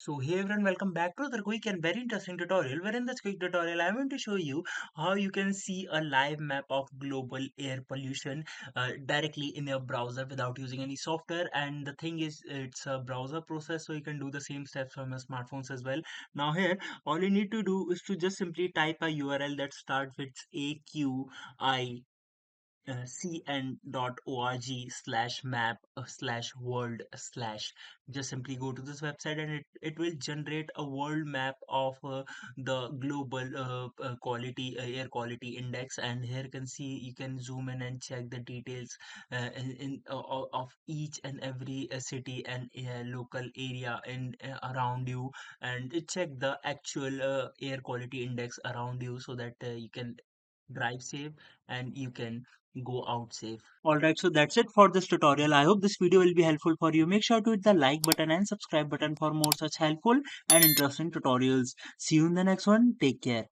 So hey everyone, welcome back to the quick and very interesting tutorial where in this quick tutorial I'm going to show you how you can see a live map of global air pollution directly in your browser without using any software. And the thing is, it's a browser process, so you can do the same steps from your smartphones as well. Now here all you need to do is to just simply type a URL that starts with AQI cn.org/map/world slash. Just simply go to this website and it will generate a world map of the global quality air quality index. And here you can see, you can zoom in and check the details of each and every city and local area in around you, and check the actual air quality index around you, so that you can drive safe and you can go out safe. Alright, so that's it for this tutorial. I hope this video will be helpful for you. Make sure to hit the like button and subscribe button for more such helpful and interesting tutorials. See you in the next one. Take care.